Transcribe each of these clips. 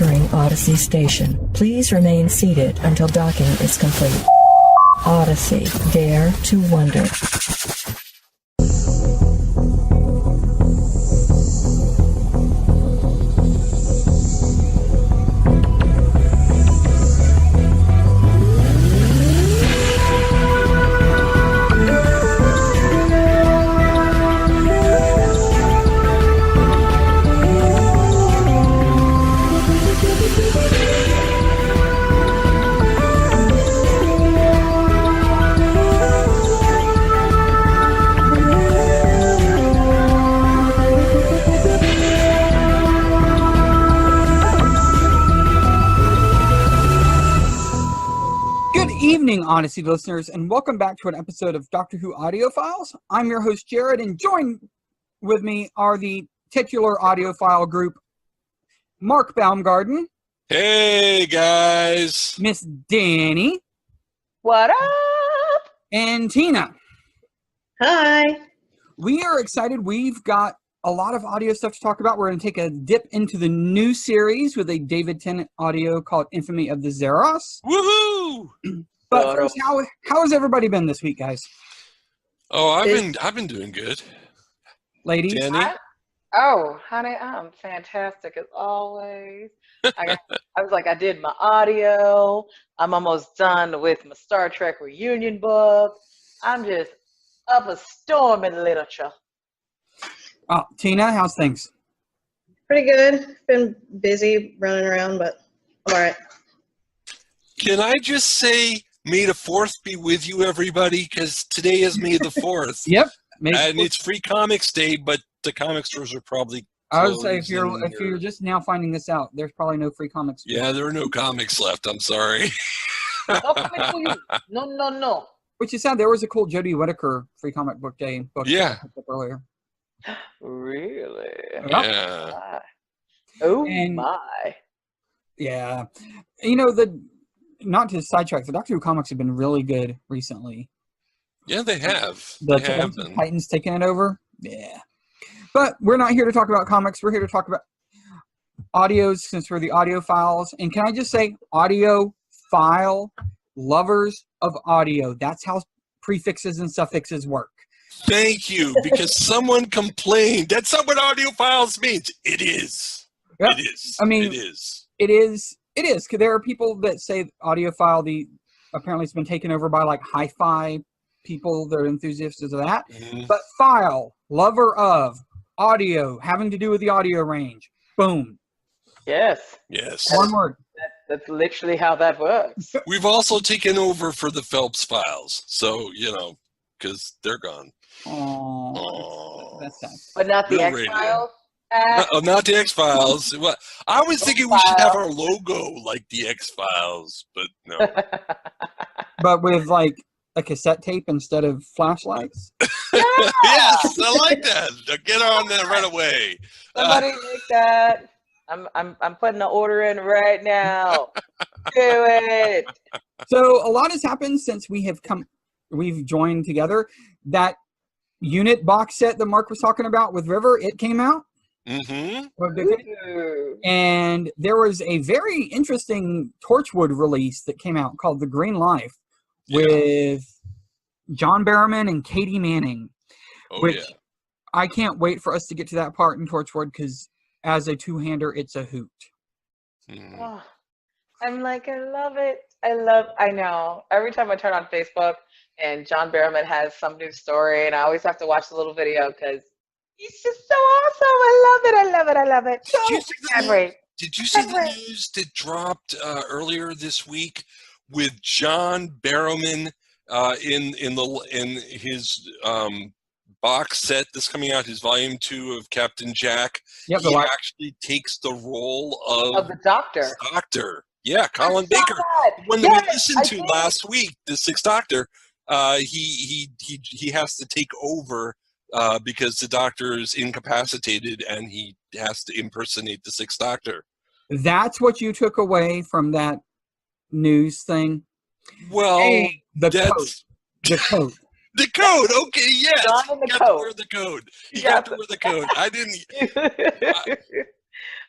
entering Odyssey Station. Please remain seated until docking is complete. Odyssey, dare to wonder. Odyssey listeners, and welcome back to an episode of Doctor Who Audiophiles. I'm your host, Jarrod, and joined with me are the titular audiophile group, Mark Baumgarten. Hey, guys. Miss Dannie. What up? And Tina. Hi. We are excited. We've got a lot of audio stuff to talk about. We're going to take a dip into the new series with a David Tennant audio called Infamy of the Zaross. Woohoo! But first, how has everybody been this week, guys? Oh, I've been doing good. Ladies? Dannie? Honey, I'm fantastic as always. I did my audio. I'm almost done with my Star Trek reunion book. I'm just up a storm in literature. Oh, Tina, how's things? Pretty good. Been busy running around, but I'm all right. Can I just say, May the 4th be with you, everybody, because today is May the 4th. Yep. And it's Free Comics Day, but the comic stores are probably I would say if you're just now finding this out, there's probably no free comics. Yeah, there are no comics left. I'm sorry. No comic for you. No. Which is sad. There was a cool Jodie Whittaker free comic book day book Yeah. earlier. Really? Yeah. My. Yeah. You know, not to sidetrack, the Doctor Who comics have been really good recently. Yeah, they have. The They have been. Titans taking it over. Yeah. But we're not here to talk about comics. We're here to talk about audios since we're the Audiophiles. And can I just say, audiophile, lovers of audio. That's how prefixes and suffixes work. Thank you, because someone complained. That's not what Audiophiles means. It is. Yep. It is. I mean, it is. It is, because there are people that say audiophile, apparently it's been taken over by like hi-fi people that are enthusiasts of that. Mm-hmm. But file, lover of, audio, having to do with the audio range. Boom. Yes. One word. That's literally how that works. We've also taken over for the Phelps Files, so, because they're gone. Oh, that's sad. But not the Real X-Files? Not the X-Files. Well, I was thinking we should have our logo like the X-Files, but no. But with like a cassette tape instead of flashlights. Yes, I like that. Get on that right away. Somebody make that. I'm putting the order in right now. Do it. So a lot has happened since we've joined together. That unit box set that Mark was talking about with River, it came out. Mm-hmm. And there was a very interesting Torchwood release that came out called The Green Life with John Barrowman and Katie Manning. Which I can't wait for us to get to that part in Torchwood because as a two-hander, it's a hoot. Mm. Oh, I'm like, I love it. I know. Every time I turn on Facebook and John Barrowman has some new story, and I always have to watch the little video because he's just so awesome. I love it. Did you see the news that dropped earlier this week with John Barrowman in his box set that's coming out, his volume 2 of Captain Jack? Yep, he actually takes the role of the Doctor. Doctor. Yeah, Colin Baker. When we listened to last week, the Sixth Doctor, he has to take over because the Doctor is incapacitated and he has to impersonate the Sixth Doctor. That's what you took away from that news thing? Well, the code. The code, okay, yes. John and the code. He got to wear the code. I didn't.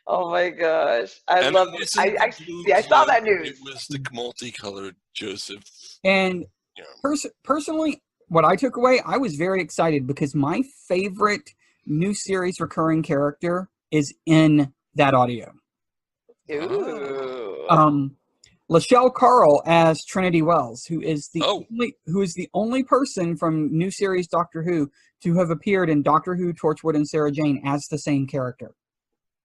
Oh my gosh. I And love it it. wasn't the blue I saw that Joseph, news. It was the multicolored Joseph. And Yeah. personally, what I took away, I was very excited because my favorite new series recurring character is in that audio. Ooh. Lachelle Carl as Trinity Wells, who is the Oh. only person from new series Doctor Who to have appeared in Doctor Who, Torchwood, and Sarah Jane as the same character.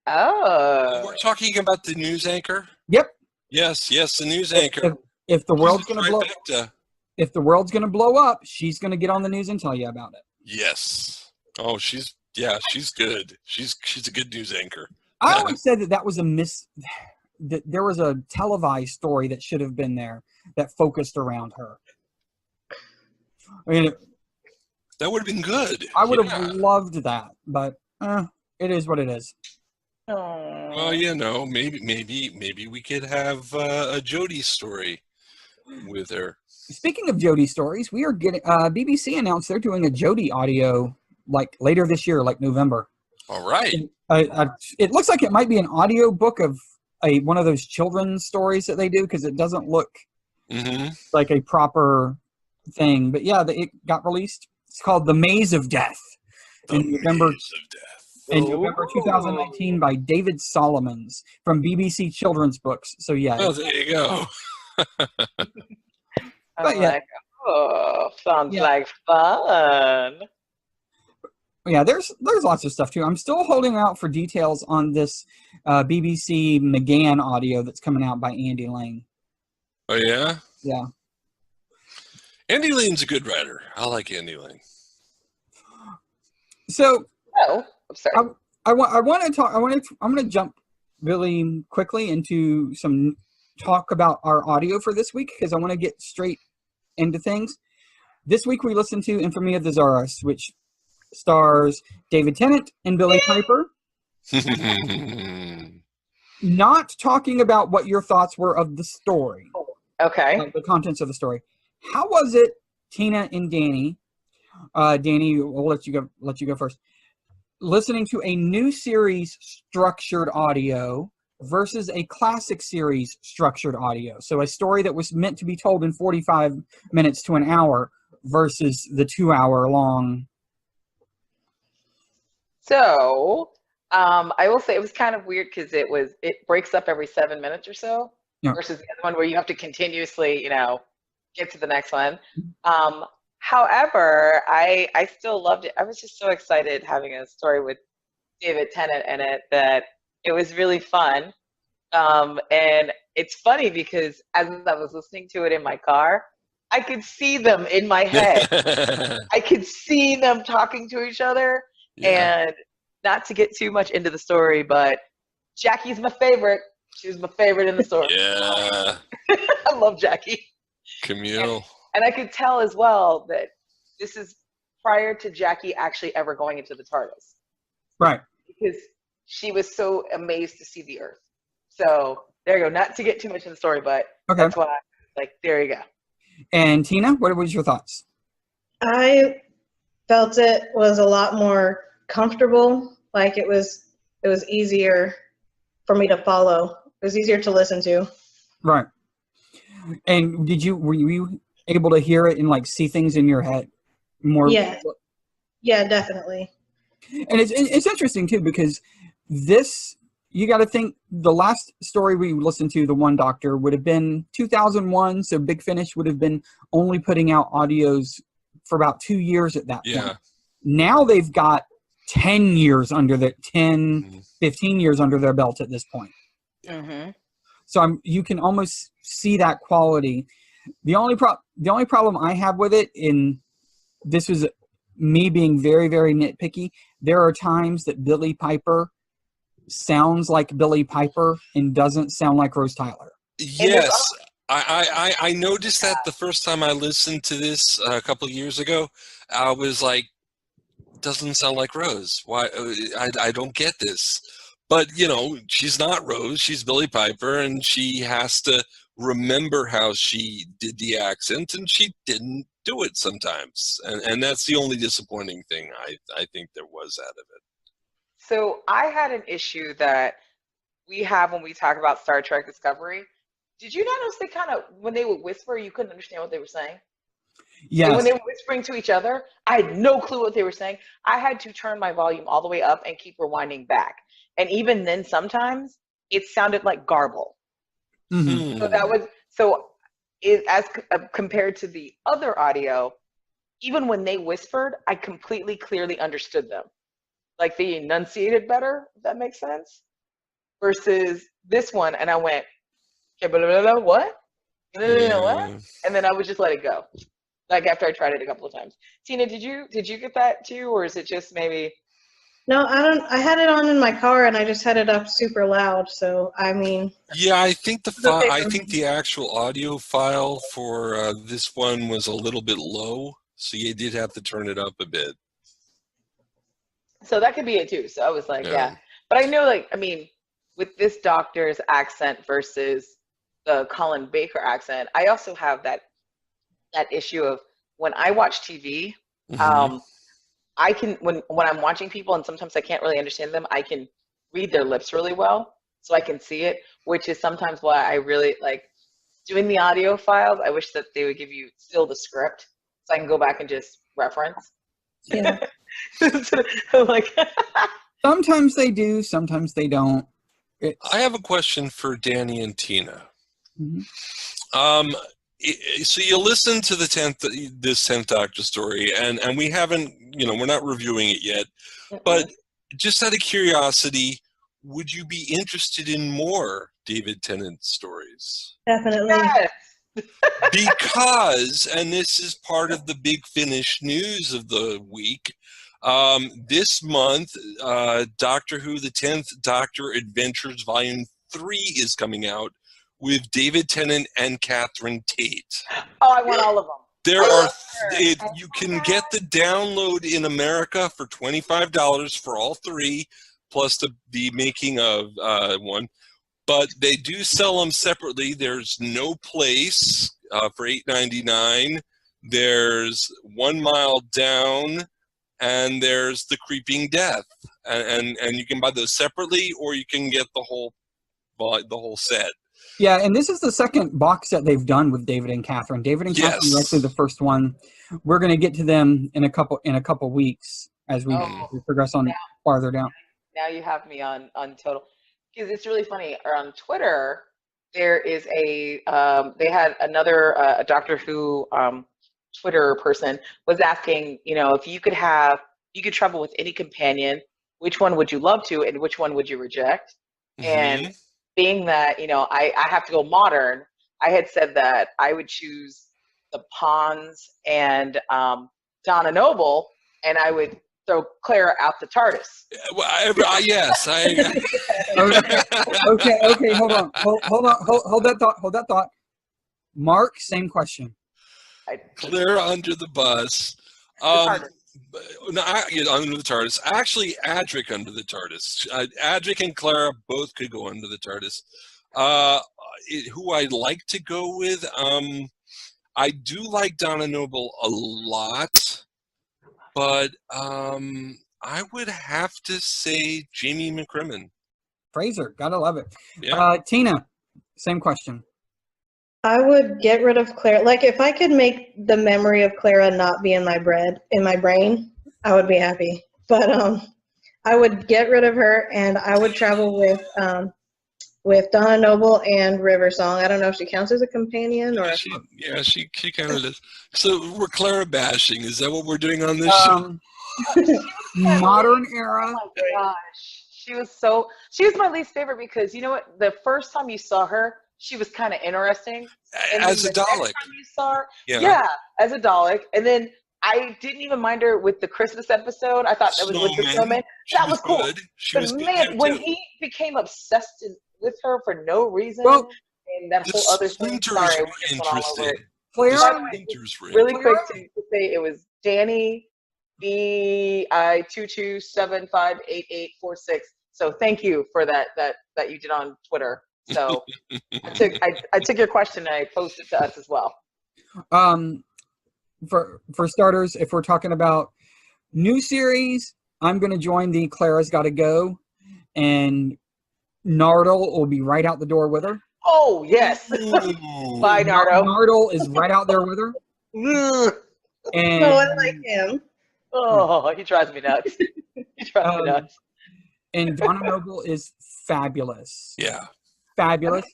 Oh. We're talking about the news anchor? Yep. Yes, the news anchor. If the world's She's a gonna blow, trifecta. if the world's gonna blow up, she's gonna get on the news and tell you about it. Yes. Oh, she's good. She's a good news anchor. I always said that was that there was a televised story that should have been there that focused around her. I mean, That would have been good. I would have loved that, but it is what it is. Oh. Well, maybe we could have a Jodie story with her. Speaking of Jodie stories, we are getting BBC announced they're doing a Jodie audio like later this year, like November. All right. It looks like it might be an audio book of one of those children's stories that they do because it doesn't look like a proper thing. But yeah, it got released. It's called The Maze of Death in November 2019 by David Solomons from BBC Children's Books. So yeah. Oh, there you go. But yeah. Sounds like fun. Yeah, there's lots of stuff too. I'm still holding out for details on this BBC McGann audio that's coming out by Andy Lane. Oh yeah? Yeah. Andy Lane's a good writer. I like Andy Lane. So I'm sorry. I'm going to jump really quickly into some talk about our audio for this week because I want to get straight into things. This week we listened to Infamy of the Zaross, which stars David Tennant and Billy Piper. Not talking about what your thoughts were of the story. Okay. Like the contents of the story. How was it, Tina and Dannie? Dannie, we'll let you go first. Listening to a new series structured audio versus a classic series structured audio. So a story that was meant to be told in 45 minutes to an hour versus the 2-hour long. So, I will say it was kind of weird because it breaks up every 7 minutes or so versus the other one where you have to continuously, get to the next one. However, I still loved it. I was just so excited having a story with David Tennant in it that it was really fun. And it's funny because as I was listening to it in my car, I could see them in my head. I could see them talking to each other. Yeah. And not to get too much into the story, but Jackie's my favorite. She was my favorite in the story. Yeah. I love Jackie. Camille. And I could tell as well that this is prior to Jackie actually ever going into the TARDIS. Right. Because she was so amazed to see the Earth. So there you go. Not to get too much in the story, but that's why, there you go. And Tina, what was your thoughts? I felt it was a lot more comfortable. Like it was easier for me to follow. It was easier to listen to. Right. And were you able to hear it and see things in your head more? Yeah, definitely. And it's interesting too because you got to think the last story we listened to, The One Doctor, would have been 2001. So Big Finish would have been only putting out audios for about 2 years at that point. Now they've got 10 years 15 years under their belt at this point. Mm-hmm. So you can almost see that quality. The only problem I have with it, and this was me being very, very nitpicky, there are times that Billy Piper sounds like Billy Piper and doesn't sound like Rose Tyler. Yes. I noticed that the first time I listened to this a couple of years ago. I was like, doesn't sound like Rose. Why? I don't get this. But, she's not Rose. She's Billy Piper, and she has to remember how she did the accent, and she didn't do it sometimes. And that's the only disappointing thing I think there was out of it. So I had an issue that we have when we talk about Star Trek Discovery. Did you notice they kind of, when they would whisper, you couldn't understand what they were saying? Yes. And when they were whispering to each other, I had no clue what they were saying. I had to turn my volume all the way up and keep rewinding back. And even then, sometimes it sounded like garble. Mm-hmm. So that was compared to the other audio. Even when they whispered, I completely clearly understood them. Like they enunciated better, if that makes sense. Versus this one, and I went, okay, blah, blah, blah, what? What? And then I would just let it go. Like after I tried it a couple of times. Tina, did you get that too, or is it just maybe? No, I don't. I had it on in my car, and I just had it up super loud. So I mean. Yeah, I think the actual audio file for this one was a little bit low, so you did have to turn it up a bit. So that could be it too. So I was like, yeah. But I know, like, I mean, with this doctor's accent versus the Colin Baker accent, I also have that issue of when I watch TV, I can when I'm watching people and sometimes I can't really understand them, I can read their lips really well, so I can see it, which is sometimes why I really like doing the audio files. I wish that they would give you still the script so I can go back and just reference. Yeah. Like sometimes they do, sometimes they don't. I have a question for Dannie and Tina. So you listen to this 10th Doctor story, and we haven't, we're not reviewing it yet, but just out of curiosity, would you be interested in more David Tennant stories? Definitely. Yes. Because, and this is part of the Big Finish news of the week, this month, Doctor Who, the 10th Doctor Adventures Volume 3 is coming out with David Tennant and Catherine Tate. Oh, I want all of them. You can get the download in America for $25 for all three, plus the making of one. But they do sell them separately. There's No Place for $8.99. There's 1 Mile Down, and there's The Creeping Death. And you can buy those separately, or you can get the whole set. Yeah, and this is the second box set they've done with David and Catherine. David and Catherine were actually the first one. We're going to get to them in a couple weeks as we progress on farther down. Now you have me on total, because it's really funny. On Twitter, there is they had another a Doctor Who Twitter person was asking, if you could travel with any companion, which one would you love to, and which one would you reject? And being that, I have to go modern, I had said that I would choose the Pons and Donna Noble, and I would throw Clara out the TARDIS. Yes. Okay, hold on. Hold that thought. Mark, same question. Clara under the bus. Under the TARDIS. Actually, Adric under the TARDIS. Adric and Clara both could go under the TARDIS. Who I'd like to go with, I do like Donna Noble a lot, but I would have to say Jamie McCrimmon. Fraser, gotta love it. Yeah. Tina, same question. I would get rid of Clara. Like, if I could make the memory of Clara not be in my brain, I would be happy. But I would get rid of her, and I would travel with Donna Noble and River Song. I don't know if she counts as a companion or. She kind of does. So we're Clara bashing. Is that what we're doing on this show? Modern era. Oh my gosh, she was my least favorite, because you know what? The first time you saw her, she was kind of interesting. And as a Dalek. Next time you saw her, as a Dalek. And then I didn't even mind her with the Christmas episode. I thought that was with the snowman. That was cool. But man, when he became obsessed with her for no reason, and that whole other thing. Sorry, we're just all over it. Clara, really quick to say, it was Dannie BI22758846. So thank you for that you did on Twitter. So I took your question and I posted it to us as well. For starters, if we're talking about new series, I'm going to join the Clara's Gotta Go, and Nardole will be right out the door with her. Oh, yes. Ooh. Bye, Nardo. Nardole is right out there with her. And No, I like him. Oh, he drives me nuts. He drives me nuts. And Donna Noble is fabulous. Yeah. Fabulous.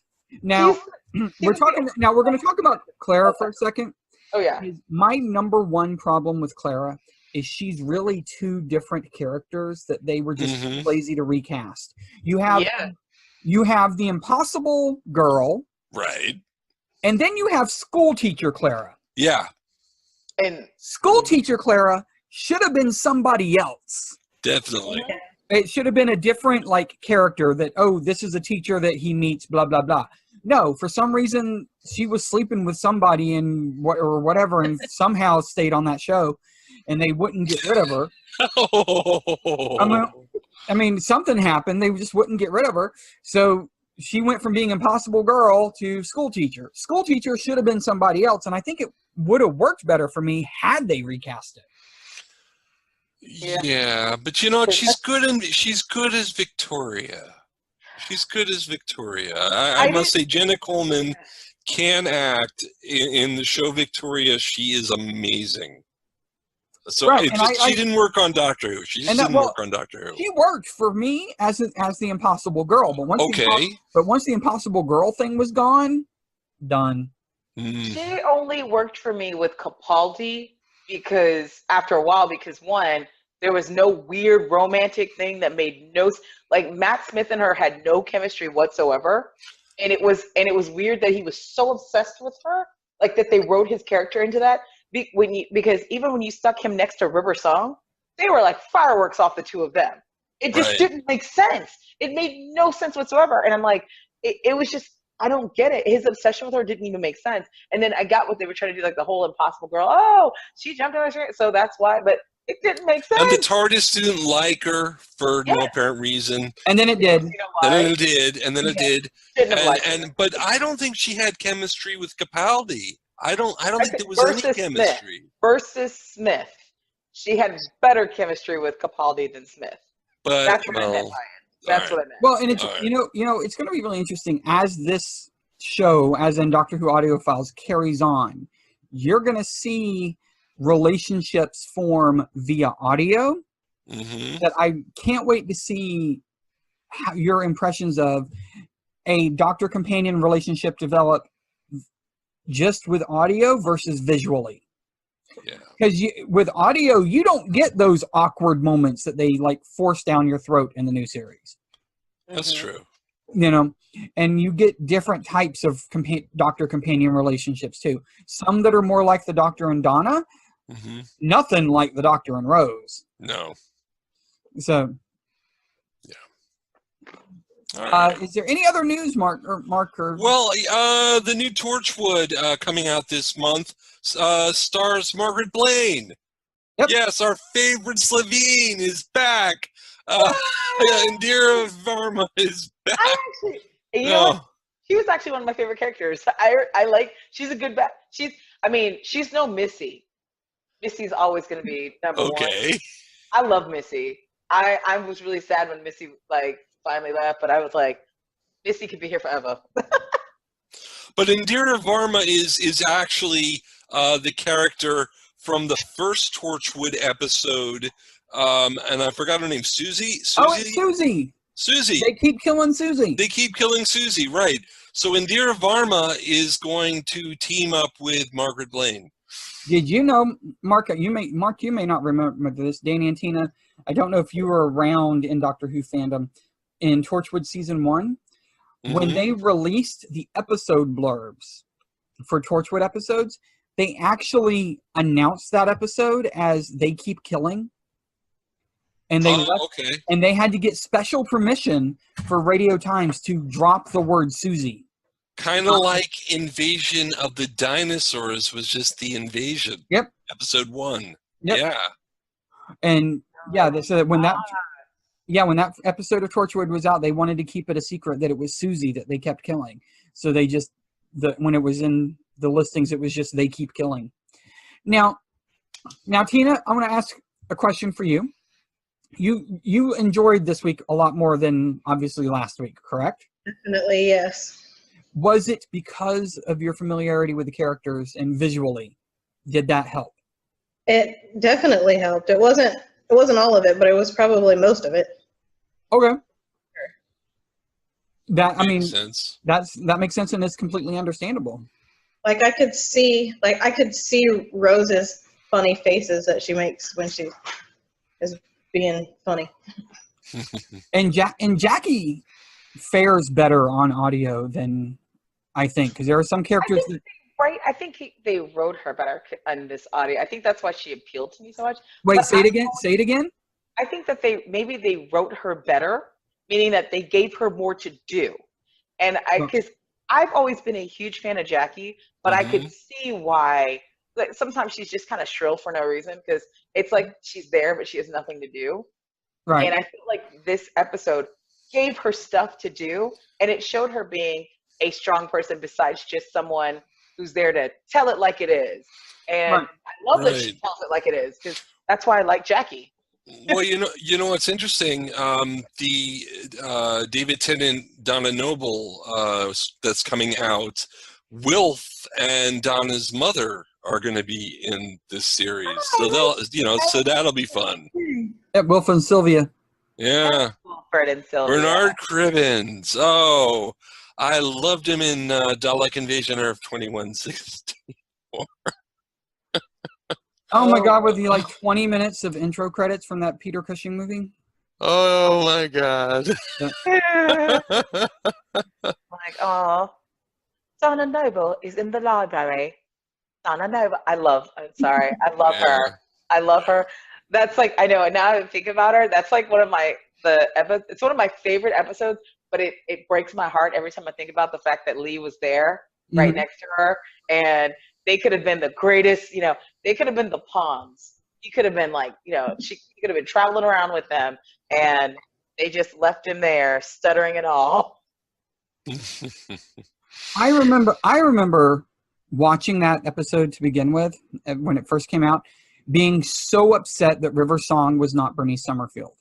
Now we're going to talk about Clara for a second. Oh, yeah. My number one problem with Clara is she's really two different characters that they were just lazy to recast. You have the impossible girl, right, and then you have school teacher Clara. Yeah. And school teacher Clara should have been somebody else. Definitely. It should have been a different character that, oh, this is a teacher that he meets, blah, blah, blah. No, for some reason, she was sleeping with somebody or whatever and somehow stayed on that show, and they wouldn't get rid of her. I mean, something happened. They just wouldn't get rid of her. So she went from being impossible girl to school teacher. School teacher should have been somebody else, and I think it would have worked better for me had they recast it. Yeah, but she's good as Victoria. She's good as Victoria. I must say, Jenna Coleman can act in the show Victoria. She is amazing. So right. She didn't work on Doctor Who. She just didn't work on Doctor Who. She worked for me as the Impossible Girl, but once the Impossible Girl thing was gone, done. She only worked for me with Capaldi because after a while, one, there was no weird romantic thing that made Matt Smith and her had no chemistry whatsoever, and it was weird that he was so obsessed with her, that they wrote his character into that. Because even when you stuck him next to River Song, they were like fireworks off the two of them. It just didn't make sense. It made no sense whatsoever, and I'm like, it was just. I don't get it. His obsession with her didn't even make sense. And then I got what they were trying to do, the whole Impossible Girl. Oh, she jumped on her screen, so that's why. But it didn't make sense. And the TARDIS didn't like her for no apparent reason. And then it did. And then it did. But I don't think she had chemistry with Capaldi. I don't think there was any chemistry. Versus Smith, she had better chemistry with Capaldi than Smith. But that's what I meant by it. That's what I meant. Well, and it's it's going to be really interesting as this show, as in Doctor Who Audiophiles, carries on. You're going to see relationships form via audio that I can't wait to see your impressions of a doctor companion relationship develop just with audio versus visually. Yeah. Because with audio, you don't get those awkward moments that they force down your throat in the new series. That's true. And you get different types of doctor companion relationships too. Some that are more like the Doctor and Donna, nothing like the Doctor and Rose. No. So. Right. Is there any other news, Mark? Well, the new Torchwood coming out this month stars Margaret Blaine. Yep. Yes, our favorite Slovene is back. Indira Varma is back. She was actually one of my favorite characters. I like. She's a good she's no Missy. Missy's always going to be number one. I love Missy. I was really sad when Missy finally left, but I was like, Missy could be here forever. But Indira Varma is actually the character from the first Torchwood episode, and I forgot her name. Susie? Oh, it's Susie. Susie. They keep killing Susie. Right. So Indira Varma is going to team up with Margaret Blaine. Did you know, Mark? You may not remember this, Danny and Tina. I don't know if you were around in Doctor Who fandom. In Torchwood Season 1, when they released the episode blurbs for Torchwood episodes, they actually announced that episode as They Keep Killing. And they had to get special permission for Radio Times to drop the word Susie. Kind of like Invasion of the Dinosaurs was just the invasion. Yep. Episode 1. Yep. Yeah. And so when that episode of Torchwood was out, they wanted to keep it a secret that it was Susie that they kept killing. So they just, when it was in the listings, it was just They Keep Killing. Now, Tina, I want to ask a question for you. you enjoyed this week a lot more than obviously last week, correct? Definitely, yes. Was it because of your familiarity with the characters and visually? Did that help? It definitely helped. It wasn't all of it, but it was probably most of it. Okay. That Makes sense. that makes sense and is completely understandable. Like I could see Rose's funny faces that she makes when she is being funny. And Jackie fares better on audio than I think, because there are some characters that. Right, I think they wrote her better on this audio. I think that's why she appealed to me so much. Wait, But say it again. Say it again. I think that they wrote her better, meaning that they gave her more to do. And because I've always been a huge fan of Jackie, but I could see why. Like sometimes she's just kind of shrill for no reason, because it's like she's there but she has nothing to do. Right. And I feel like this episode gave her stuff to do, and it showed her being a strong person besides just someone who's there to tell it like it is. And I love that she tells it like it is, because that's why I like Jackie. Well, you know what's interesting? The David Tennant, Donna Noble that's coming out. Wilf and Donna's mother are going to be in this series, so so that'll be fun. Yeah, Wilf and Sylvia. Yeah. Fred and Sylvia. Bernard Cribbins. Oh, I loved him in Dalek Invasion Earth 2164. Oh my God, with the 20 minutes of intro credits from that Peter Cushing movie. Oh my God. Like, oh, Donna Noble is in the library. Donna Noble. I love her. I love her. That's like, I know, and now I think about her, that's like it's one of my favorite episodes, but it breaks my heart every time I think about the fact that Lee was there right next to her, and they could have been the greatest, they could have been the pawns. He could have been she could have been traveling around with them, and they just left him there stuttering it all. I remember watching that episode to begin with when it first came out, being so upset that River Song was not Bernice Summerfield.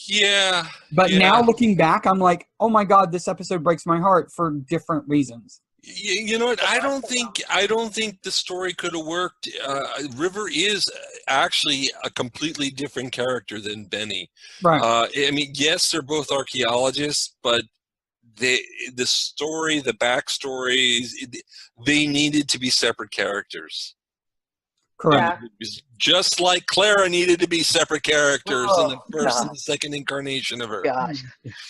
Yeah. But now looking back, I'm like, oh my God, this episode breaks my heart for different reasons. You know what? I don't think the story could have worked. River is actually a completely different character than Benny. Right. I mean, yes, they're both archaeologists, but the story, the backstories, they needed to be separate characters. Correct. Yeah. Just like Clara needed to be separate characters in the first and the second incarnation of her. Gosh,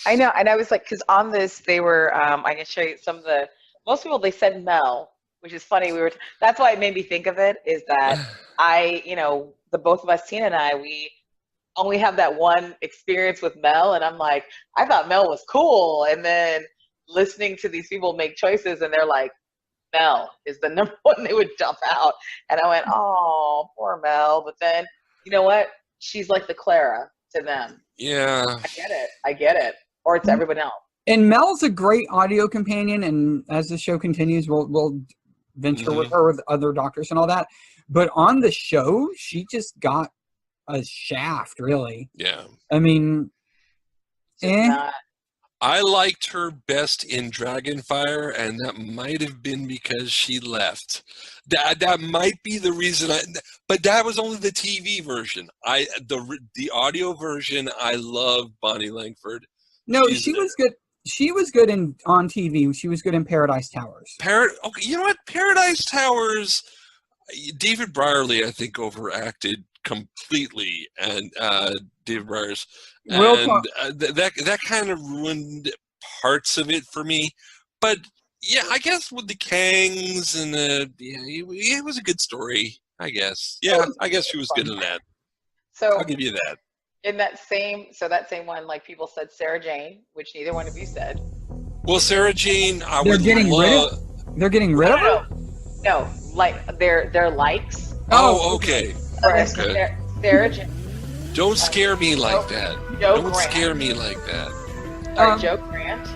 I know, and I was like, because on this they were, I can show you some of the. Most people they said Mel, which is funny. That's why it made me think of it. Is that the both of us, Tina and I, we only have that one experience with Mel, and I'm like, I thought Mel was cool, and then listening to these people make choices, and they're like, Mel is the number one they would dump out. And I went, oh, poor Mel. But then, you know what? She's like the Clara to them. Yeah. I get it. Or it's everyone else. And Mel's a great audio companion, and as the show continues, we'll venture with her with other doctors and all that. But on the show, she just got a shaft, really. Yeah. I mean, I liked her best in Dragonfire, and that might have been because she left. That might be the reason. But that was only the TV version. The audio version, I love Bonnie Langford. No, she was good. She was good on TV. She was good in Paradise Towers. Okay, you know what? Paradise Towers. David Brierly, I think, overacted completely, and David Briers, and that kind of ruined parts of it for me. But yeah, I guess with the Kangs and it was a good story. I guess. Yeah, I guess she was good in that. So I'll give you that. In that same one, like people said Sarah Jane, which neither one of you said. Well, Sarah Jane, They're getting rid of her? No, like their likes. Oh, okay. Sarah Jane. Don't scare me like that. Don't scare me like that. Joe Grant.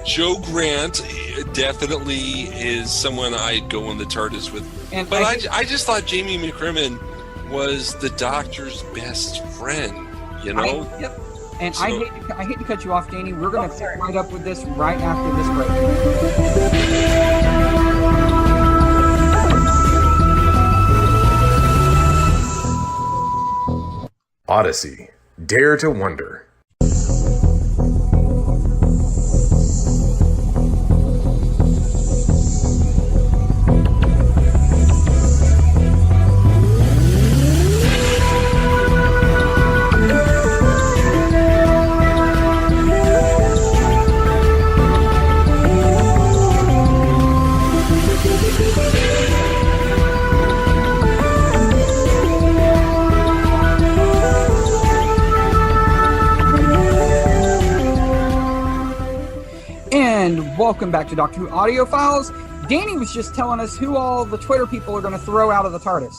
Joe Grant definitely is someone I'd go on the TARDIS with. But I just thought Jamie McCrimmon was the Doctor's best friend. You know. Yep. And So- I hate to cut you off, Danny. We're going to pick right up with this right after this break. Odyssey. Dare to Wonder. And welcome back to Doctor Who Audiophiles. Danny was just telling us who all the Twitter people are going to throw out of the TARDIS.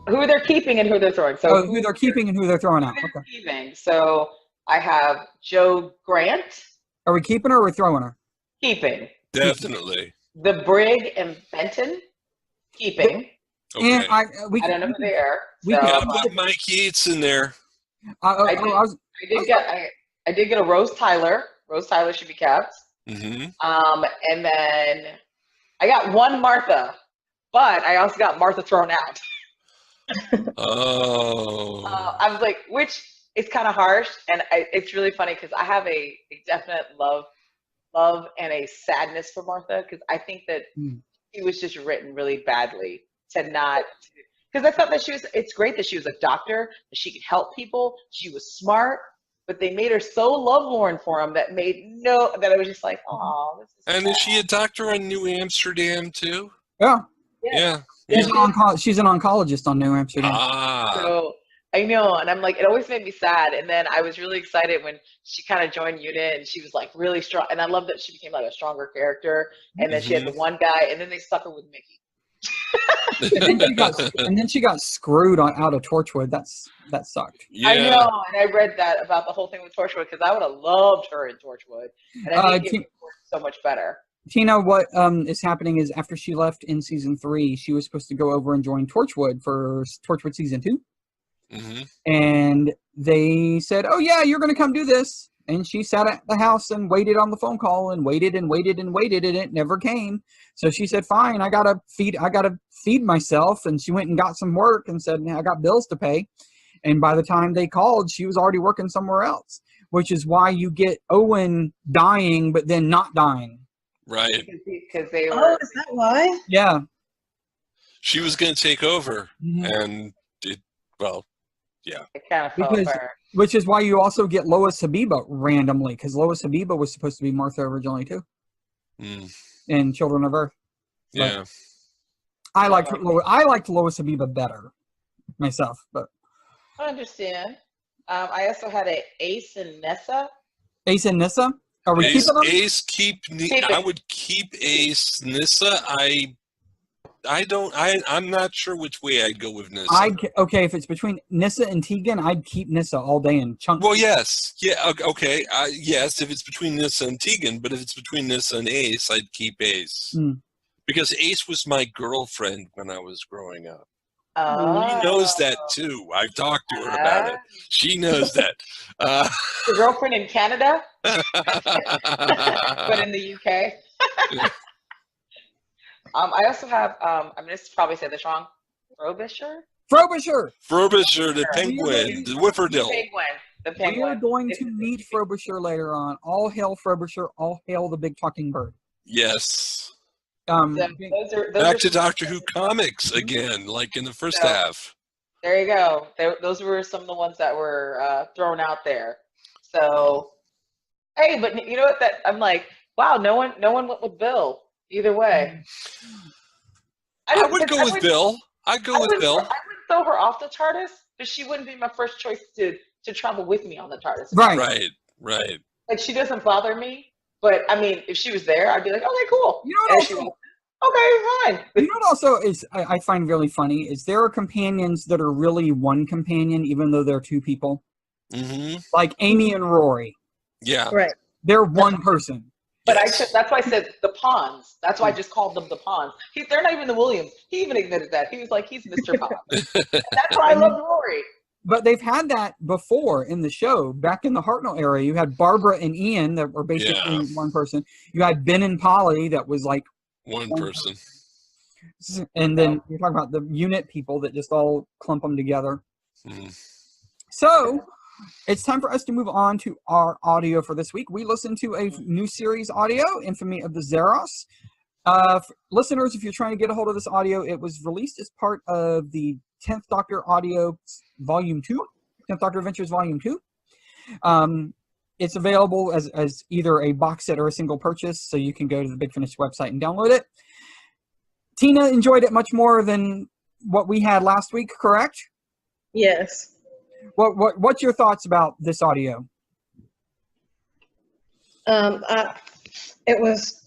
Who they're keeping and who they're throwing. So Who they're keeping and who they're throwing out. they're Okay. keeping. So I have Joe Grant Are we keeping her or are we throwing her? keeping. Definitely. The Brig and Benton keeping. Okay. And I I don't know who they are. we So, can- Gotta put Mike Yates in there. I did get a Rose Tyler. Rose Tyler should be kept. Mm-hmm. And then I got one Martha, but I also got Martha thrown out. Oh. I was like, which is kind of harsh, and it's really funny because I have a definite love and a sadness for Martha because I think that she was just written really badly to not. Because I thought that it's great that she was a doctor, that she could help people, she was smart, but they made her so lovelorn for him that I was just like, oh, this is And sad. is she a doctor on New Amsterdam too? Yeah. Yeah. She's an oncologist on New Amsterdam. Ah. So I know, and I'm like, it always made me sad. And then I was really excited when she kind of joined UNIT, and she was like really strong. And I love that she became like a stronger character. And then she had the one guy, and then they stuck her with Mickey. and then she got screwed out of Torchwood. That sucked. Yeah. I know, and I read that about the whole thing with Torchwood because I would have loved her in Torchwood, and I think it would work so much better. Tina, what is happening is after she left in season 3, she was supposed to go over and join Torchwood for Torchwood season 2. Mm-hmm. And they said, "Oh yeah, you're going to come do this." And she sat at the house and waited on the phone call and waited and waited and waited, and it never came. So she said, "Fine, I gotta feed myself." And she went and got some work and said, "I got bills to pay." And by the time they called, she was already working somewhere else, which is why you get Owen dying but then not dying. Right. Because they Oh, were. is that why? Yeah. She was going to take over, Mhm. and it. Well, yeah. It kind of fell Because- apart. Which is why you also get Lois Habiba randomly, because Lois Habiba was supposed to be Martha originally too Mm, in Children of Earth. yeah. I liked Lois Habiba better myself, but I understand. I also had a Ace and Nessa. Ace and Nissa, are we Ace, keeping them? Ace keep. Keep it. I would keep Ace. Nissa, I'm not sure which way I'd go with Nissa. Okay, if it's between Nissa and Tegan, I'd keep Nissa all day and chunk. Well, yes. Yeah, okay. Yes, if it's between Nissa and Tegan, but if it's between Nissa and Ace, I'd keep Ace. Hmm. Because Ace was my girlfriend when I was growing up. Oh. She knows that too. I've talked to her about it. She knows that. Your girlfriend in Canada, but in the UK. I also have, I'm going to probably say this wrong, Frobisher? Frobisher! Frobisher, the penguin, the Whifferdale. The We are penguin. going to meet Frobisher later on. All hail Frobisher, all hail the big talking bird. Yes. Those Back are to Doctor Who comics again, like in the first So- half. There you go. Those were some of the ones that were thrown out there. So, hey, but you know what? That I'm like, wow, no one went with Bill either way. I would go with Bill. I'd go with Bill. I would throw her off the TARDIS, but she wouldn't be my first choice to travel with me on the TARDIS. Right. Right. Like she doesn't bother me, but I mean, if she was there, I'd be like, okay, cool. You know And what she also- was, okay, fine. You know what also is I find really funny is there are companions that are really one companion even though they're two people. Mm-hmm. Like Amy and Rory. Yeah. Right. They're one person. But Yes. that's why I said the Pawns. That's why I just called them the Pawns. They're not even the Williams. He even admitted that. He was like, he's Mr. Pond. That's why I loved Rory. But they've had that before in the show. Back in the Hartnell era, you had Barbara and Ian that were basically one person. You had Ben and Polly that was like one person. And then you're talking about the unit people that just all clump them together. Mm. So it's time for us to move on to our audio for this week. We listened to a new series audio, Infamy of the Zaross. Listeners, if you're trying to get a hold of this audio, it was released as part of the 10th Doctor Audio Volume 2, 10th Doctor Adventures Volume 2. It's available as either a box set or a single purchase, so you can go to the Big Finish website and download it. Tina enjoyed it much more than what we had last week, correct? Yes. What's your thoughts about this audio? It was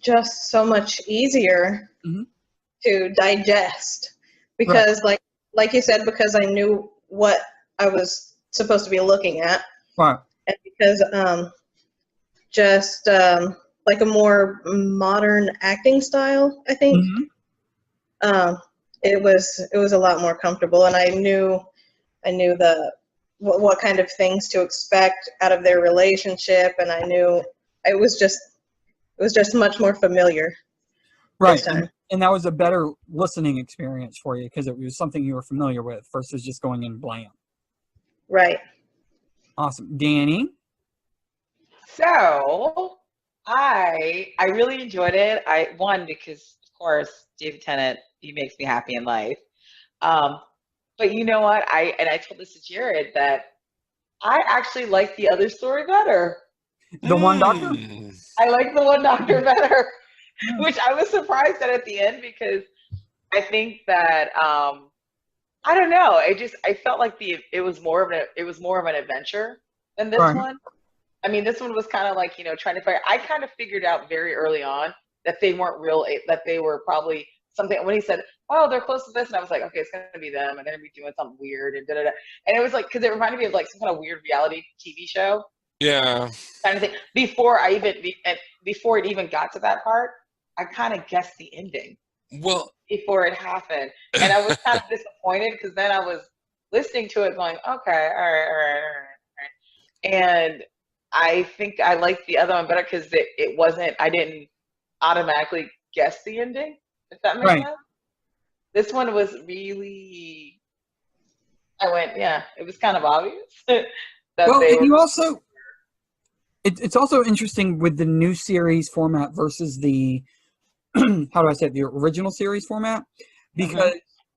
just so much easier to digest because, like you said, because I knew what I was supposed to be looking at, right? And because like a more modern acting style, I think. It was a lot more comfortable, and I knew what kind of things to expect out of their relationship, and I knew it was just much more familiar. Right, this time. and that was a better listening experience for you because it was something you were familiar with versus just going in bland. Right. Awesome, Danny. So I really enjoyed it. Because of course David Tennant, he makes me happy in life. But you know what? I told this to Jarrod that I actually like the other story better. The One Doctor? I like the One Doctor better, which I was surprised at the end because I think that I don't know. I felt like it was more of an adventure than this one. I mean, this one was kind of like, trying to figure. I kind of figured out very early on that they weren't real, that they were probably something. When he said, "Oh, they're close to this," and I was like, "Okay, it's gonna be them, and they're gonna be doing something weird," and da da da. And it was like, because it reminded me of like some kind of weird reality TV show, Yeah. kind of thing. Before it even got to that part, I kind of guessed the ending. Well, before it happened, and I was kind of disappointed because then I was listening to it, going, "Okay, all right." And I think I liked the other one better because it wasn't. I didn't automatically guess the ending. If that makes sense. This one was really. I went, yeah. It was kind of obvious that you also. It's also interesting with the new series format versus the. How do I say it? The original series format, because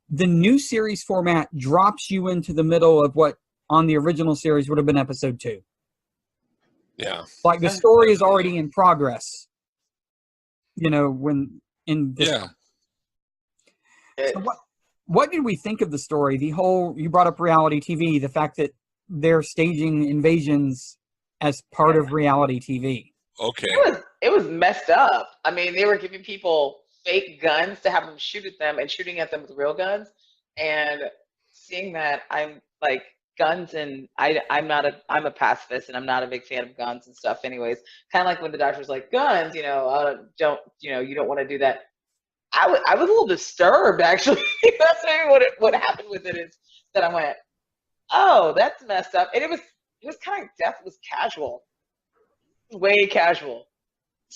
the new series format drops you into the middle of what on the original series would have been episode 2. Yeah. Like the story is already in progress. When in this. Yeah. So what did we think of the story? You brought up reality TV, the fact that they're staging invasions as part of reality TV. Okay. It was messed up. I mean, they were giving people fake guns to have them shoot at them and shooting at them with real guns. And seeing that, I'm like, guns, and I'm a pacifist, and I'm not a big fan of guns and stuff anyways. Kind of like when the doctor's like, guns, you don't want to do that. I was a little disturbed, actually. That's maybe what happened with it is that I went, oh, that's messed up. And it was kind of, death was casual. Way casual.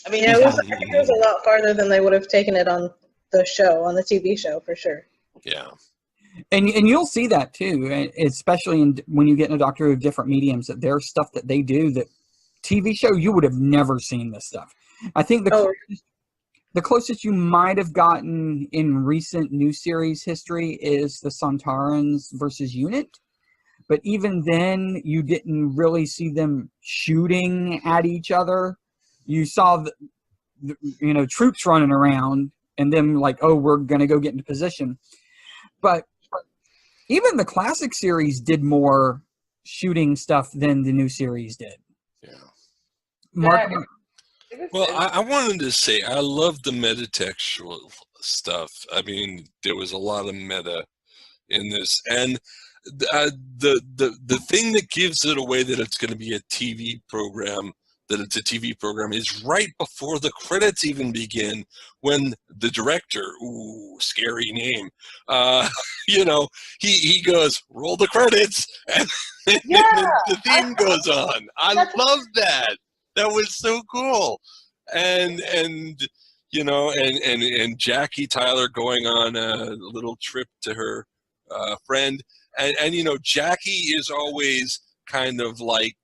I mean, I think it was a lot farther than they would have taken it on the show, on the TV show, for sure. Yeah. And you'll see that too, especially when you get in a Doctor Who of different mediums, that there's stuff that they do that TV show you would have never seen this stuff. I think the closest you might have gotten in recent new series history is the Sontarans versus Unit. But even then, you didn't really see them shooting at each other. You saw the troops running around and them like, oh, we're going to go get into position. But even the classic series did more shooting stuff than the new series did. Yeah. Mark. Well, I wanted to say I love the metatextual stuff. I mean, there was a lot of meta in this, and the thing that gives it away that it's going to be a TV program that it's a TV program is right before the credits even begin, when the director, ooh, scary name, you know, he goes, roll the credits, and then the theme goes on. I love that. That was so cool. And you know, and Jackie Tyler going on a little trip to her friend. And you know, Jackie is always kind of like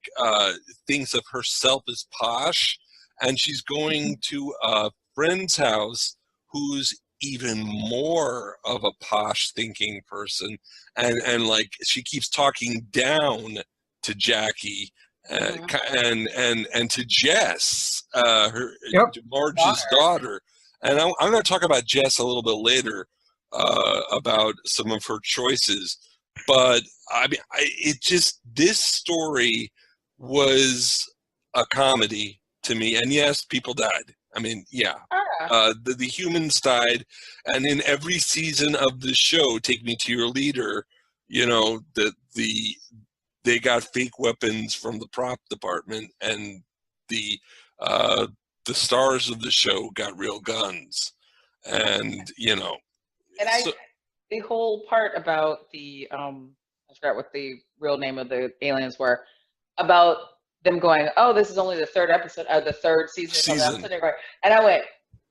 thinks of herself as posh, and she's going to a friend's house who's even more of a posh thinking person, and like she keeps talking down to Jackie and to Jess, her Marge's daughter. And I'm going to talk about Jess a little bit later, about some of her choices. But I mean, this story was a comedy to me. And yes, people died. I mean, yeah, the humans died. And in every season of the show, Take Me to Your Leader, you know, they got fake weapons from the prop department, and the stars of the show got real guns, and you know. And the whole part about the I forgot what the real name of the aliens were, about them going, oh, this is only the third episode, the third season. And I went,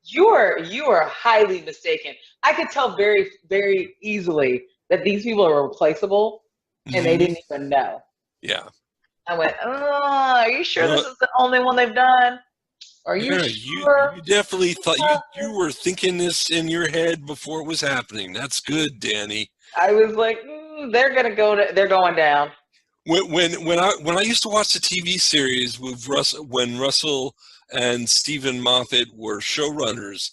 you are highly mistaken. I could tell very, very easily that these people are replaceable, and they didn't even know. Yeah. I went, oh, are you sure this is the only one they've done? Are you sure? You definitely thought you were thinking this in your head before it was happening. That's good, Danny. I was like, they're going down. When I used to watch the TV series with when Russell and Stephen Moffat were showrunners,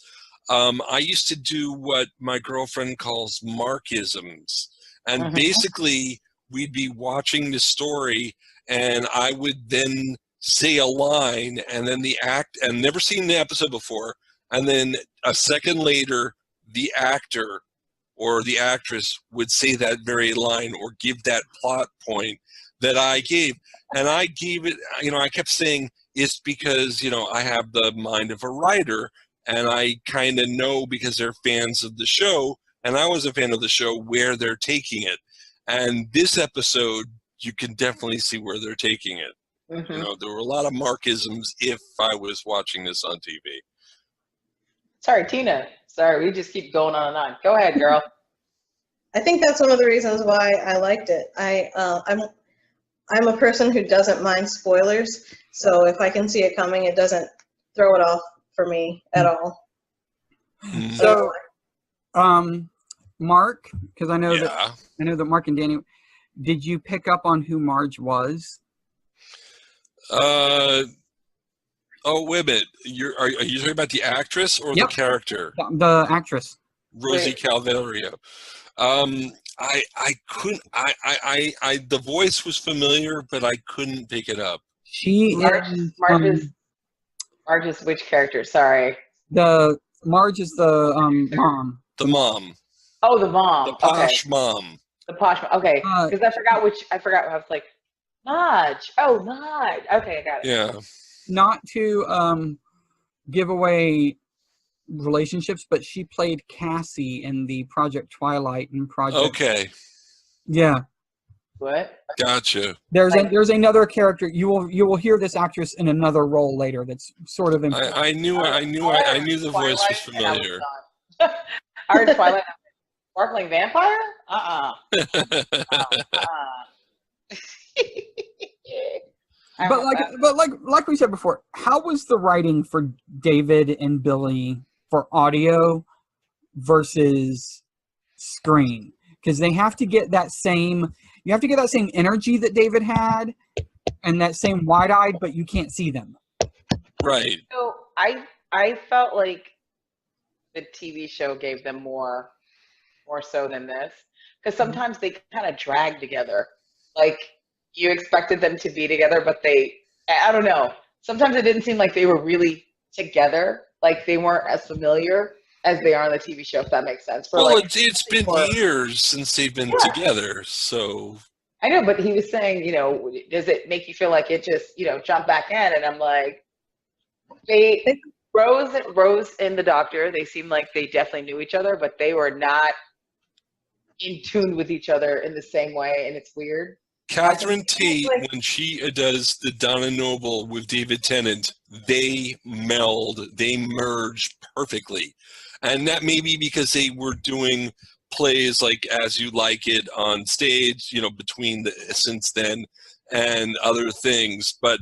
I used to do what my girlfriend calls Markisms, and basically we'd be watching the story, and I would then say a line, and then and never seen the episode before, and then a second later, the actor or the actress would say that very line or give that plot point that I gave. And I gave it, you know, I kept saying, it's because, you know, I have the mind of a writer, and I kind of know, because they're fans of the show, and I was a fan of the show, where they're taking it. And this episode, you can definitely see where they're taking it. You know, there were a lot of Markisms if I was watching this on TV. Sorry, Tina. Sorry, we just keep going on and on. Go ahead, girl. I think that's one of the reasons why I liked it. I'm a person who doesn't mind spoilers, so if I can see it coming, it doesn't throw it off for me at all. So, Mark, because I know that Mark and Danny, did you pick up on who Marge was? Oh, wait a minute. Are you talking about the actress or the character? The actress. Rosie Calvario. I couldn't. The voice was familiar, but I couldn't pick it up. Marge is which character? Sorry. Marge is the mom. The mom. Oh, the mom. The posh mom. The posh mom. Okay, because I forgot. I was like, Marge. Oh, Marge. Okay, I got it. Yeah. Not to give away relationships, but she played Cassie in the Project Twilight and Project. Okay. Yeah. What? Gotcha. There's another character. You will hear this actress in another role later. That's sort of. I knew the voice was familiar. I heard Twilight. Sparkling vampire? But like we said before, how was the writing for David and Billy for audio versus screen? Because they have to get that same. You have to get that same energy that David had, and that same wide-eyed, but you can't see them. Right. So I felt like the TV show gave them more so than this, because sometimes they kind of drag together. Like, you expected them to be together, but I don't know. Sometimes it didn't seem like they were really together. Like, they weren't as familiar as they are on the TV show, if that makes sense. It's been years since they've been together, so I know, but he was saying, does it make you feel like it just, jump back in? And I'm like, Rose and the doctor, they seem like they definitely knew each other, but they were not in tune with each other in the same way, and it's weird. Catherine Tate, when she does the Donna Noble with David Tennant, they merge perfectly. And that may be because they were doing plays like As You Like It on stage, between since then and other things. But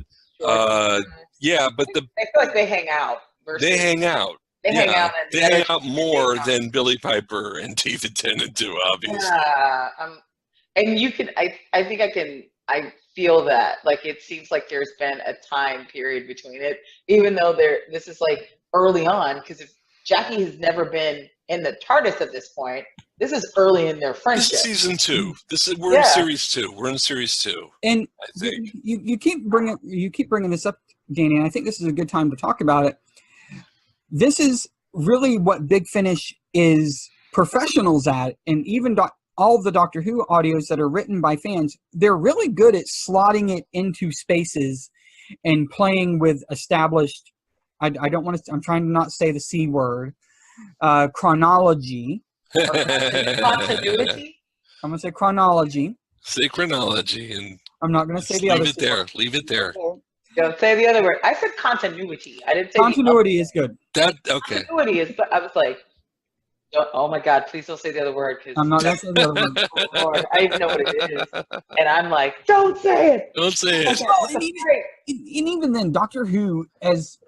yeah, but I feel like they hang out. They hang out. They hang out. They hang out more than Billy Piper and David Tennant do, obviously. Yeah, and you can. I think I can. I feel that. Like it seems like there's been a time period between it, even though this is like early on. Because if Jackie has never been in the TARDIS at this point, this is early in their friendship. This is season 2. We're in series 2. We're in series 2. And I think you keep bringing this up, Danny, and I think this is a good time to talk about it. This is really what Big Finish is professionals at, and even all the Doctor Who audios that are written by fans, they're really good at slotting it into spaces and playing with established, I don't want to, I'm trying to not say the C word, chronology. Continuity? I'm going to say chronology. Say chronology, and I'm not going to say the other. Leave it there. Don't say the other word. I said continuity. I didn't say continuity is good. Okay. Continuity is. I was like, oh my God! Please don't say the other word. Cause I'm not going to say the other word. Oh Lord, I even know what it is, and I'm like, don't say it. Don't say it. And even then, Doctor Who as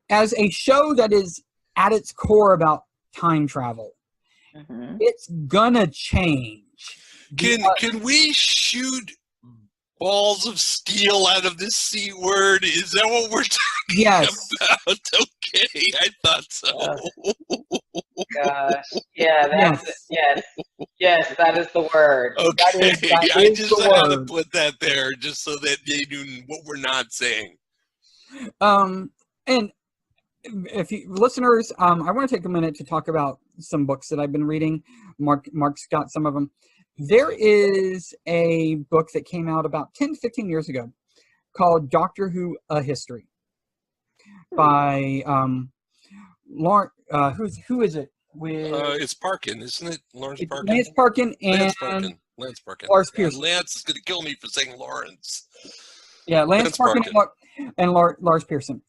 a show that is at its core about time travel, it's gonna change. Can we shoot balls of steel out of this C word? Is that what we're talking about? Okay, I thought so. Gosh. Yeah, that's it. Yes, that is the word. Okay, I just the had to word. put that there just so that they knew what we're not saying. And if you listeners, I want to take a minute to talk about some books that I've been reading. Mark's got some of them. There is a book that came out about 10 to 15 years ago called Doctor Who: A History by Lawrence. Who is it? With It's Parkin, isn't it? Lawrence Parkin. Lance Parkin and Lance Parkin. Lars Pearson. Lance is going to kill me for saying Lawrence. Yeah, Lance Parkin. And Lars Pearson.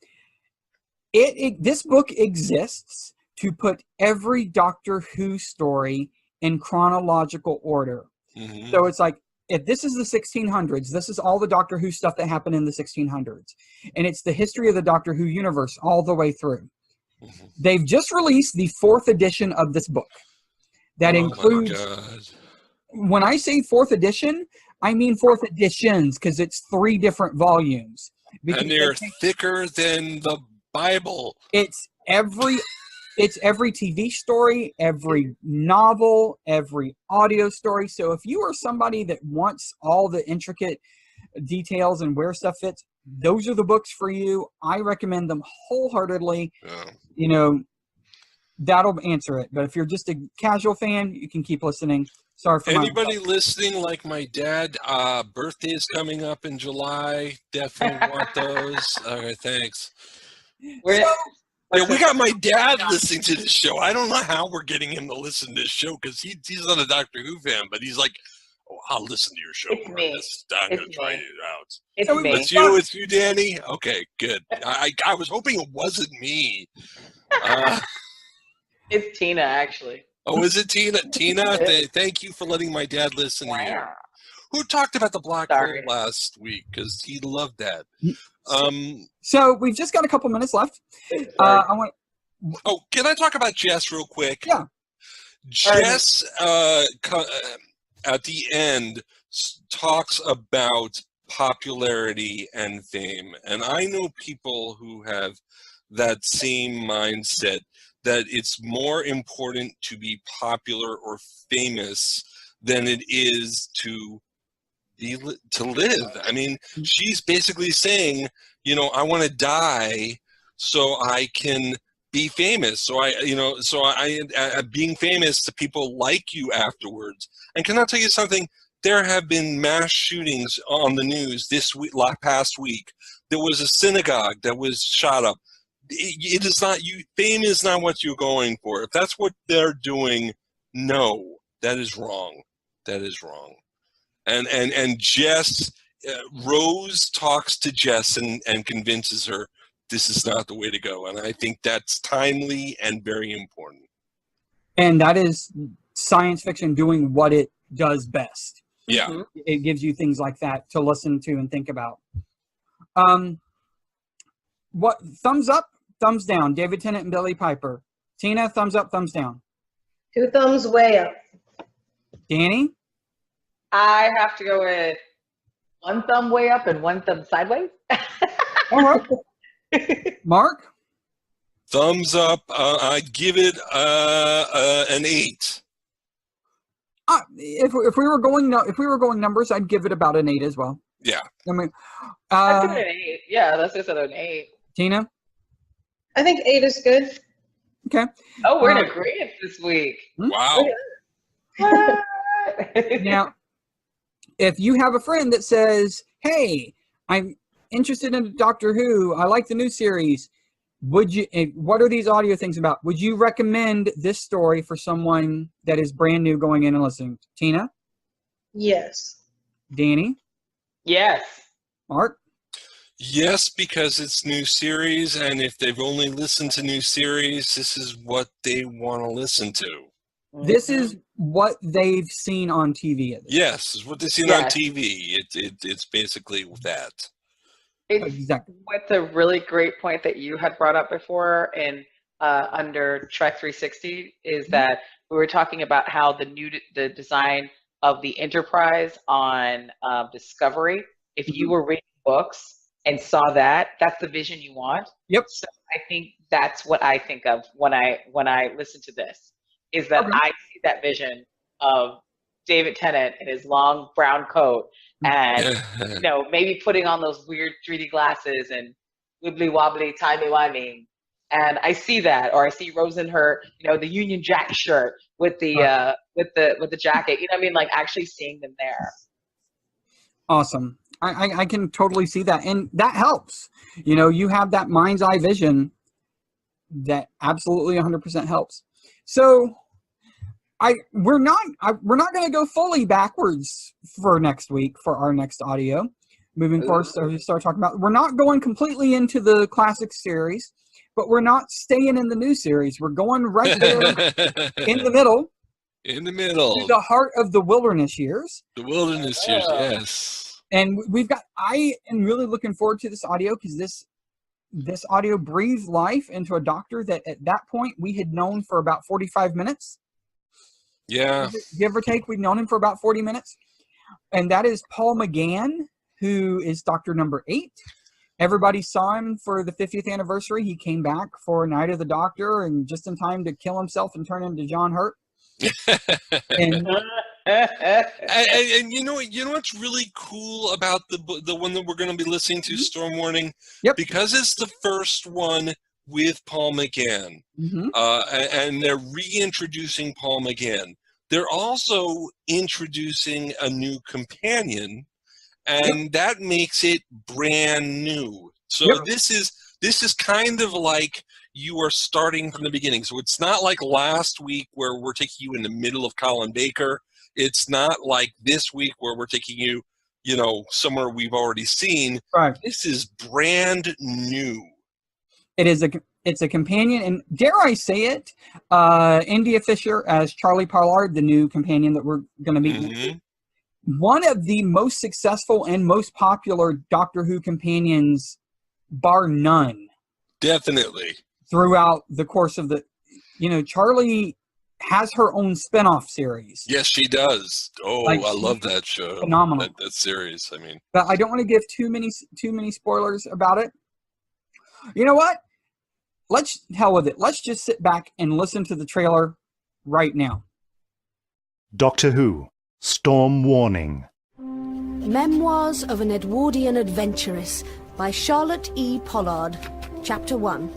This book exists to put every Doctor Who story in chronological order. Mm-hmm. So it's like, if this is the 1600s, this is all the Doctor Who stuff that happened in the 1600s. And it's the history of the Doctor Who universe all the way through. Mm-hmm. They've just released the 4th edition of this book. That includes, when I say 4th edition, I mean 4th editions, because it's 3 different volumes. And they're thicker than the Bible. It's every TV story, every novel, every audio story. So if you are somebody that wants all the intricate details and where stuff fits, those are the books for you. I recommend them wholeheartedly. Yeah. That'll answer it. But if you're just a casual fan, you can keep listening. Sorry for anybody listening like my dad. Birthday is coming up in July. Definitely want those. Okay, thanks. Yeah, we got my dad listening to this show. I don't know how we're getting him to listen to this show because he's not a Doctor Who fan, but he's like, "Oh, I'll listen to your show. It's me. I'm going to try it out." It's me. It's you, Danny. Okay, good. I was hoping it wasn't me. It's Tina, actually. Oh, is it Tina? Tina, thank you for letting my dad listen to you. Who talked about the black hole last week? Because he loved that. So we've just got a couple minutes left. Can I talk about Jess real quick? Yeah. Jess, at the end, talks about popularity and fame. And I know people who have that same mindset, that it's more important to be popular or famous than it is to live. I mean, she's basically saying, I want to die so I can be famous. So being famous, to people like you afterwards. And can I tell you something? there have been mass shootings on the news this week, past week. There was a synagogue that was shot up. It is not you. Fame is not what you're going for. If that's what they're doing, no, that is wrong. That is wrong. And Jess, Rose talks to Jess and convinces her this is not the way to go. And I think that's timely and very important. And that is science fiction doing what it does best. Yeah. It gives you things like that to listen to and think about. What thumbs up, thumbs down? David Tennant and Billy Piper. Tina, thumbs up, thumbs down. 2 thumbs way up. Danny? I have to go with 1 thumb way up and 1 thumb sideways. All right. Mark? Thumbs up. I'd give it an 8. If we were going numbers, I'd give it about an 8 as well. Yeah. I mean, I'd give it an 8. Yeah, that's just an 8. Tina? I think 8 is good. Okay. Oh, we're in agreement this week. Wow. Now, if you have a friend that says, "Hey, I'm interested in Doctor Who. I like the new series. Would you? What are these audio things about? Would you recommend this story for someone that is brand new going in and listening?" Tina? Yes. Danny? Yes. Mark? Yes, because it's new series, and if they've only listened to new series, this is what they want to listen to. This is what they've seen on TV. Yes, it's what they've seen on TV. It's basically that. Exactly. What's a really great point that you had brought up before in under Trek 360 is that we were talking about how the design of the Enterprise on Discovery. If you were reading books and saw that's the vision you want. Yep. So I think that's what I think of when I listen to this. Is that I see that vision of David Tennant in his long brown coat and, maybe putting on those weird 3D glasses and wibbly wobbly, timey-wimey. And I see that, or I see Rose in her, the Union Jack shirt with the jacket. You know what I mean? Like actually seeing them there. Awesome. I can totally see that. And that helps. You have that mind's eye vision that absolutely 100% helps. So we're not going to go fully backwards for next week for our next audio. Moving forward, so we start talking about. We're not going completely into the classic series, but we're not staying in the new series. We're going right there in the middle. In the middle. To the heart of the wilderness years. The wilderness years, yes. And I am really looking forward to this audio because this audio breathed life into a doctor that at that point we had known for about 45 minutes. Yeah. Give or take, we've known him for about 40 minutes. And that is Paul McGann, who is Doctor number 8. Everybody saw him for the 50th anniversary. He came back for Night of the Doctor and just in time to kill himself and turn into John Hurt. and you know what's really cool about the one that we're going to be listening to, Storm Warning? Yep. Because it's the first one with Paul McGann, and they're reintroducing Paul McGann. They're also introducing a new companion, and that makes it brand new. So this is kind of like you are starting from the beginning. So it's not like last week where we're taking you in the middle of Colin Baker. It's not like this week where we're taking you, somewhere we've already seen. Right. This is brand new. It's a companion, and dare I say it, India Fisher as Charlie Pollard, the new companion that we're going to meet. One of the most successful and most popular Doctor Who companions, bar none. Definitely. Throughout the course of Charlie has her own spin-off series. Yes, she does. Oh, I love that show. Phenomenal. That series, I mean. But I don't want to give too many spoilers about it. You know what? Hell with it. Let's just sit back and listen to the trailer right now. Doctor Who, Storm Warning. Memoirs of an Edwardian Adventuress by Charlotte E. Pollard. Chapter 1.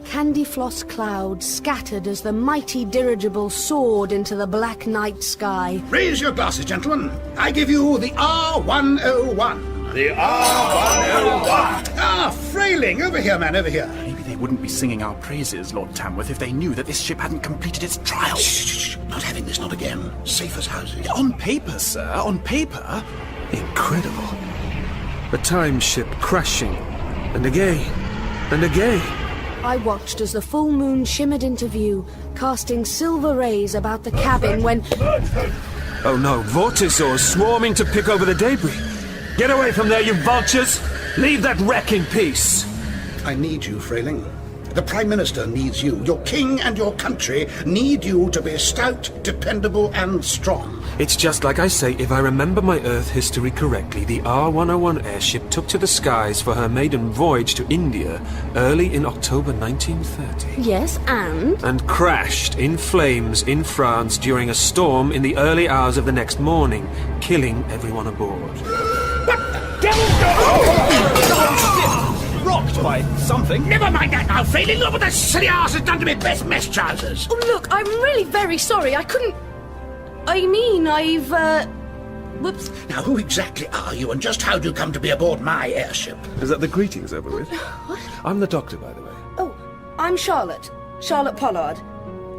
candy floss clouds scattered as the mighty dirigible soared into the black night sky. Raise your glasses, gentlemen. I give you the R101. The R101. Ah, Frailing, over here, man, over here. Maybe they wouldn't be singing our praises, Lord Tamworth, if they knew that this ship hadn't completed its trial. Shh. Not having this, not again. Safe as houses. On paper, sir, on paper. Incredible. A time ship crashing. And again. And again. I watched as the full moon shimmered into view, casting silver rays about the cabin when... Oh no, vortisaurs swarming to pick over the debris. Get away from there, you vultures! Leave that wreck in peace! I need you, Frailing. The Prime Minister needs you. Your king and your country need you to be stout, dependable, and strong. It's just like I say, if I remember my Earth history correctly, the R101 airship took to the skies for her maiden voyage to India early in October 1930. Yes, and? And crashed in flames in France during a storm in the early hours of the next morning, killing everyone aboard. What the devil? Rocked by something. Never mind that now, Frailing. Look what that silly ass has done to me best mess trousers. Oh, look, I'm really very sorry. I've... Whoops. Now, who exactly are you, and just how do you come to be aboard my airship? Is that the greetings over with? What? I'm the doctor, by the way. Oh, I'm Charlotte. Charlotte Pollard.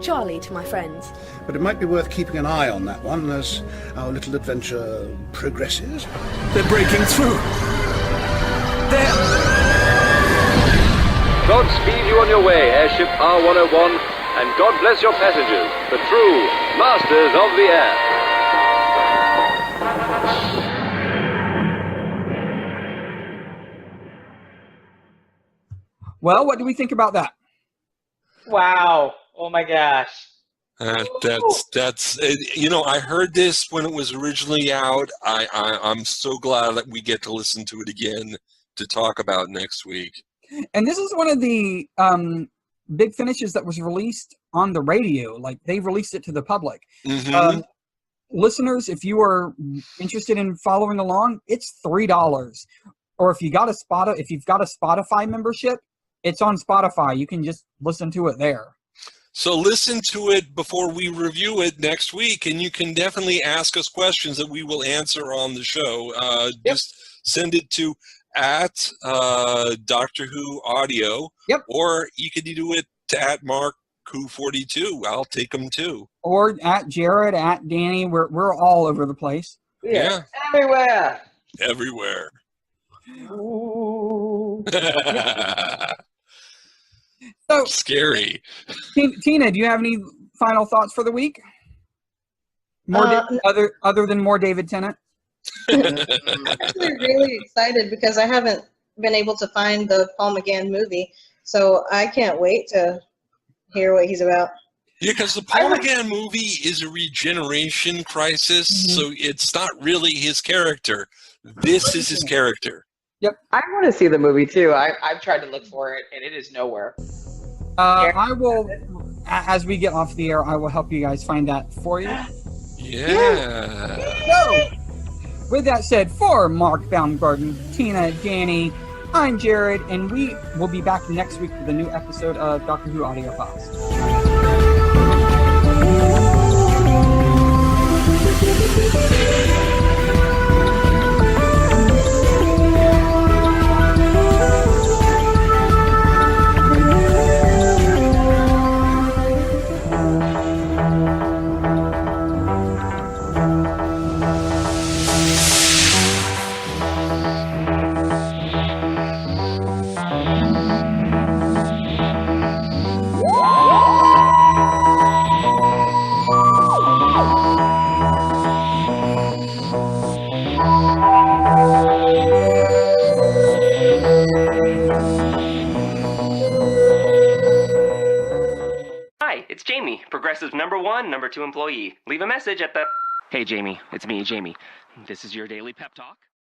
Charlie to my friends. But it might be worth keeping an eye on that one as our little adventure progresses. They're breaking through. Godspeed you on your way, airship R101, and God bless your passengers, the true masters of the air. Well, what do we think about that? Wow. Oh my gosh. That's you know, I heard this when it was originally out. I'm so glad that we get to listen to it again to talk about next week. And this is one of the big finishes that was released on the radio. Like, they released it to the public. Mm-hmm. Listeners, if you are interested in following along, it's $3. Or if you've got a Spotify membership, it's on Spotify. You can just listen to it there. So listen to it before we review it next week, and you can definitely ask us questions that we will answer on the show. Just send it to at Doctor Who Audio. Yep. Or you could do it to at Mark Who 42. I'll take them too. Or at Jarrod, at Dannie. We're all over the place. Yeah. Everywhere. Ooh. So scary. Tina, do you have any final thoughts for the week? Other than more David Tennant? I'm actually really excited because I haven't been able to find the Paul McGann movie, so I can't wait to hear what he's about. Yeah, because the Paul McGann movie is a regeneration crisis, so it's not really his character. This is his character. Yep. I want to see the movie too. I've tried to look for it, and it is nowhere. I will, as we get off the air, I will help you guys find that for you. Yeah. So, with that said, for Mark Baumgarten, Tina, Dannie, I'm Jarrod, and we will be back next week with a new episode of Doctor Who Audiophiles. Hi, it's Jamie, Progressive #1, #2 employee. Leave a message at the... Hey, Jamie, it's me, Jamie. This is your daily pep talk.